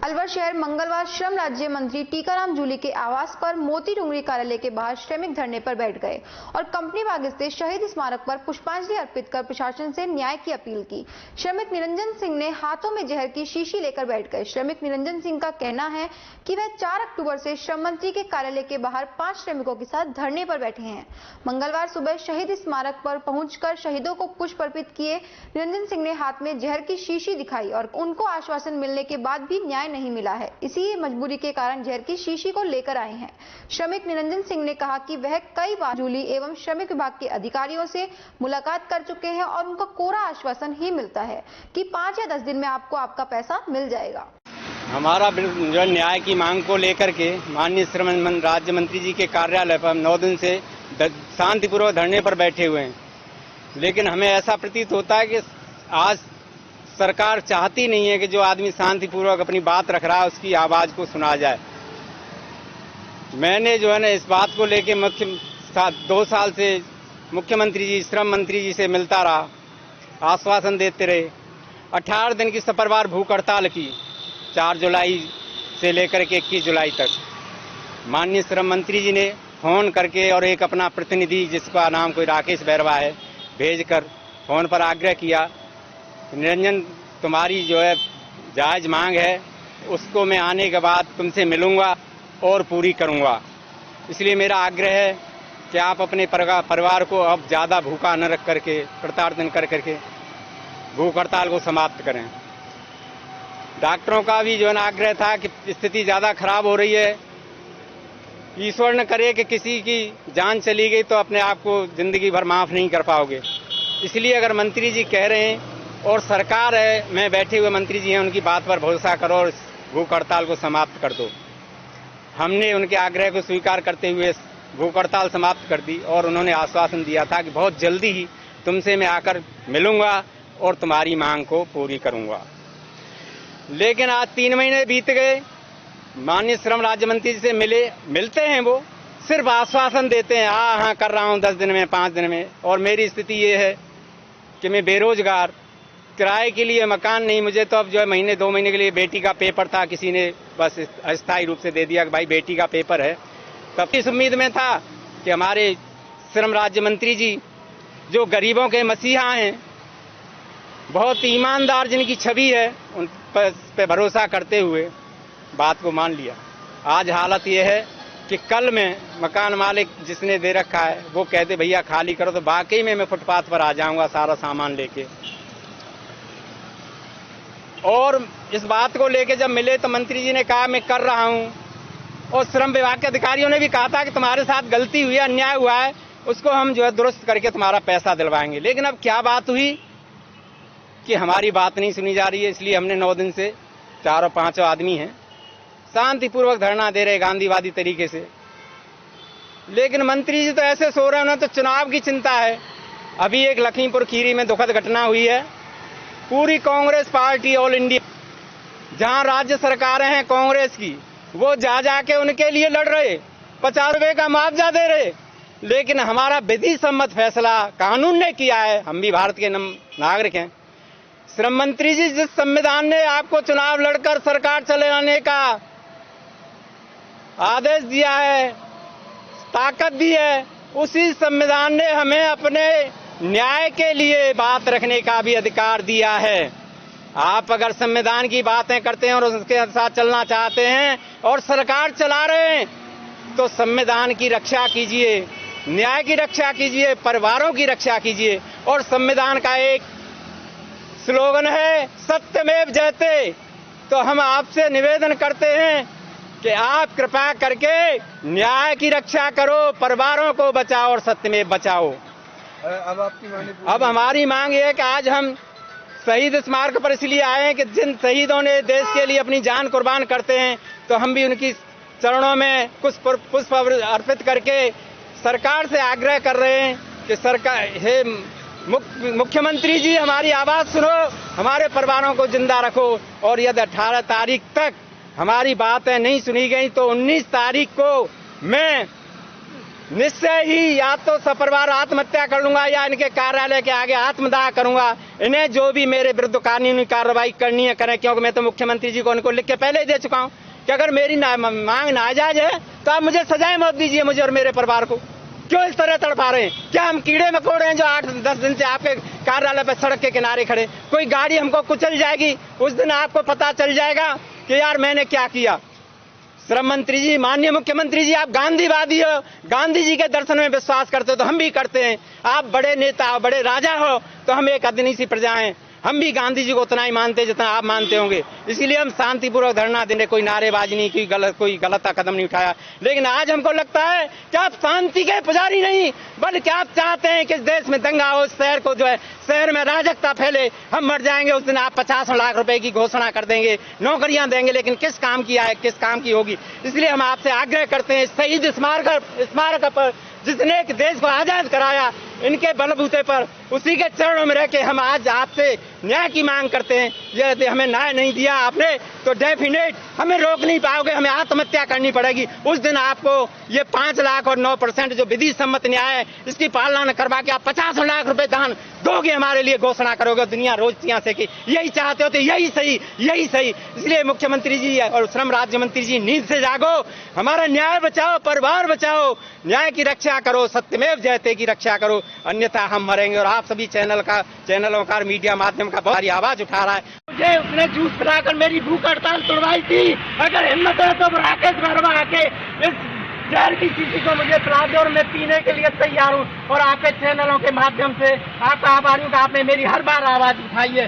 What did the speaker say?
अलवर शहर मंगलवार श्रम राज्य मंत्री टीकाराम जूली के आवास पर मोती डूंगरी कार्यालय के बाहर श्रमिक धरने पर बैठ गए और कंपनी बाग स्थित शहीद स्मारक पर पुष्पांजलि अर्पित कर प्रशासन से न्याय की अपील की। श्रमिक निरंजन सिंह ने हाथों में जहर की शीशी लेकर बैठ गए। श्रमिक निरंजन सिंह का कहना है कि वह 4 अक्टूबर से श्रम मंत्री के कार्यालय के बाहर 5 श्रमिकों के साथ धरने पर बैठे हैं। मंगलवार सुबह शहीद स्मारक पर पहुंचकर शहीदों को पुष्प अर्पित किए। निरंजन सिंह ने हाथ में जहर की शीशी दिखाई और उनको आश्वासन मिलने के बाद भी न्याय नहीं मिला है, इसी मजबूरी के कारण जहर की शीशी को लेकर आए हैं। श्रमिक निरंजन सिंह ने कहा कि वह कई बार जूली एवं श्रमिक विभाग के अधिकारियों से मुलाकात कर चुके हैं और उनका कोरा आश्वासन ही मिलता है कि 5 या 10 दिन में आपको आपका पैसा मिल जाएगा। हमारा जो न्याय की मांग को लेकर के माननीय श्रम राज्य मंत्री जी के कार्यालय पर 9 दिन से शांतिपूर्वक धरने पर बैठे हुए हैं, लेकिन हमें ऐसा प्रतीत होता है कि आज सरकार चाहती नहीं है कि जो आदमी शांतिपूर्वक अपनी बात रख रहा है उसकी आवाज को सुना जाए। मैंने जो है ना इस बात को लेके 2 साल से मुख्यमंत्री जी, श्रम मंत्री जी से मिलता रहा, आश्वासन देते रहे। 18 दिन की सफरवार भूख हड़ताल की 4 जुलाई से लेकर के 21 जुलाई तक। माननीय श्रम मंत्री जी ने फोन करके और एक अपना प्रतिनिधि जिसका नाम कोई राकेश बैरवा है भेजकर फोन पर आग्रह किया, निरंजन तुम्हारी जो है जायज मांग है उसको मैं आने के बाद तुमसे मिलूंगा और पूरी करूंगा। इसलिए मेरा आग्रह है कि आप अपने परिवार को अब ज़्यादा भूखा न रख करके प्रताड़न कर करके भूख हड़ताल को समाप्त करें। डॉक्टरों का भी जो है ना आग्रह था कि स्थिति ज़्यादा खराब हो रही है, ईश्वर न करे कि किसी की जान चली गई तो अपने आप को जिंदगी भर माफ़ नहीं कर पाओगे। इसलिए अगर मंत्री जी कह रहे हैं और सरकार है में बैठे हुए मंत्री जी हैं, उनकी बात पर भरोसा करो और भूख हड़ताल को समाप्त कर दो। हमने उनके आग्रह को स्वीकार करते हुए भूख हड़ताल समाप्त कर दी और उन्होंने आश्वासन दिया था कि बहुत जल्दी ही तुमसे मैं आकर मिलूंगा और तुम्हारी मांग को पूरी करूंगा। लेकिन आज 3 महीने बीत गए, माननीय श्रम राज्य मंत्री जी से मिलते हैं, वो सिर्फ आश्वासन देते हैं, हाँ कर रहा हूँ 10 दिन में 5 दिन में। और मेरी स्थिति ये है कि मैं बेरोजगार, किराए के लिए मकान नहीं, मुझे तो अब जो है महीने 2 महीने के लिए बेटी का पेपर था, किसी ने बस अस्थायी रूप से दे दिया कि भाई बेटी का पेपर है। तब इस उम्मीद में था कि हमारे श्रम राज्य मंत्री जी जो गरीबों के मसीहा हैं, बहुत ईमानदार जिनकी छवि है, उन पर भरोसा करते हुए बात को मान लिया। आज हालत यह है कि कल में मकान मालिक जिसने दे रखा है वो कहते भैया खाली करो, तो वाकई में मैं फुटपाथ पर आ जाऊंगा सारा सामान लेके। और इस बात को लेके जब मिले तो मंत्री जी ने कहा मैं कर रहा हूं, और श्रम विभाग के अधिकारियों ने भी कहा था कि तुम्हारे साथ गलती हुई है, अन्याय हुआ है, उसको हम जो है दुरुस्त करके तुम्हारा पैसा दिलवाएंगे। लेकिन अब क्या बात हुई कि हमारी बात नहीं सुनी जा रही है। इसलिए हमने 9 दिन से 4 और 5 आदमी हैं शांतिपूर्वक धरना दे रहे गांधीवादी तरीके से। लेकिन मंत्री जी तो ऐसे सो रहे हैं, उन्हें तो चुनाव की चिंता है। अभी एक लखीमपुर खीरी में दुखद घटना हुई है। पूरी कांग्रेस पार्टी ऑल इंडिया, जहां राज्य सरकारें हैं कांग्रेस की, वो जा के उनके लिए लड़ रहे, 50 रुपए का मुआवजा दे रहे। लेकिन हमारा विधि सम्मत फैसला कानून ने किया है, हम भी भारत के नागरिक हैं। श्रम मंत्री जी, जिस संविधान ने आपको चुनाव लड़कर सरकार चलाने का आदेश दिया है, ताकत दी है, उसी संविधान ने हमें अपने न्याय के लिए बात रखने का भी अधिकार दिया है। आप अगर संविधान की बातें करते हैं और उसके साथ चलना चाहते हैं और सरकार चला रहे हैं, तो संविधान की रक्षा कीजिए, न्याय की रक्षा कीजिए, परिवारों की रक्षा कीजिए। और संविधान का एक स्लोगन है सत्यमेव जयते। तो हम आपसे निवेदन करते हैं कि आप कृपा करके न्याय की रक्षा करो, परिवारों को बचाओ और सत्यमेव बचाओ। अब हमारी मांग ये है कि आज हम शहीद स्मारक पर इसलिए आए हैं कि जिन शहीदों ने देश के लिए अपनी जान कुर्बान करते हैं, तो हम भी उनकी चरणों में कुछ पुष्प अर्पित करके सरकार से आग्रह कर रहे हैं कि सरकार, हे मुख्यमंत्री जी, हमारी आवाज सुनो, हमारे परिवारों को जिंदा रखो। और यदि 18 तारीख तक हमारी बातें नहीं सुनी गई तो 19 तारीख को मैं निश्चय ही या तो सपरिवार आत्महत्या कर लूंगा या इनके कार्यालय के आगे आत्मदाह करूंगा। इन्हें जो भी मेरे विरुद्ध कानूनी कार्रवाई करनी है करें, क्योंकि मैं तो मुख्यमंत्री जी को उनको लिख के पहले ही दे चुका हूं कि अगर मेरी मांग नाजायज है तो आप मुझे सजाए मौत दीजिए, मुझे और मेरे परिवार को। क्यों इस तरह तड़पा रहे हैं? क्या हम कीड़े मकोड़े हैं जो 8-10 दिन से आपके कार्यालय पर सड़क के किनारे खड़े? कोई गाड़ी हमको कुचल जाएगी, उस दिन आपको पता चल जाएगा कि यार मैंने क्या किया। श्रम मंत्री जी, माननीय मुख्यमंत्री जी, आप गांधीवादी हो, गांधी जी के दर्शन में विश्वास करते हो तो हम भी करते हैं। आप बड़े नेता हो, बड़े राजा हो, तो हम एक अदनी सी प्रजा हैं। हम भी गांधी जी को उतना ही मानते हैं जितना आप मानते होंगे। इसलिए हम शांतिपूर्वक धरना देने, कोई नारेबाजी नहीं की, कोई गलत कदम नहीं उठाया। लेकिन आज हमको लगता है कि आप शांति के पुजारी नहीं, बल्कि आप चाहते हैं कि इस देश में दंगा हो, शहर को जो है शहर में अराजकता फैले। हम मर जाएंगे उस दिन आप 50 लाख रुपए की घोषणा कर देंगे, नौकरियां देंगे, लेकिन किस काम की है, किस काम की होगी। इसलिए हम आपसे आग्रह करते हैं, शहीद स्मारक पर जिसने देश को आजाद कराया, इनके बलबूते पर उसी के चरणों में रह के हम आज आपसे न्याय की मांग करते हैं। यदि हमें न्याय नहीं दिया आपने तो डेफिनेट हमें रोक नहीं पाओगे, हमें आत्महत्या करनी पड़ेगी। उस दिन आपको ये 5 लाख और 9% जो विधि सम्मत न्याय है, इसकी पालना न करवा के आप 50 लाख रुपए दान दोगे, हमारे लिए घोषणा करोगे। दुनिया रोजतियां से कि यही चाहते हो तो यही सही, यही सही। इसलिए मुख्यमंत्री जी और श्रम राज्य मंत्री जी, नींद से जागो, हमारा न्याय बचाओ, परिवार बचाओ, न्याय की रक्षा करो, सत्यमेव जयते की रक्षा करो, अन्यथा हम मरेंगे। और आप सभी चैनलों का मीडिया माध्यम का बहुत सारी आवाज उठा रहा है। मुझे उसने जूस पिलाकर मेरी भूख हड़ताल तोड़वाई थी। अगर हिम्मत है तो राकेश वर्मा आके इस जहर की शीशी को मुझे पिला दे और मैं पीने के लिए तैयार हूँ। और आपके चैनलों के माध्यम से आपका आभारी हूँ कि आपने मेरी हर बार आवाज उठाई है।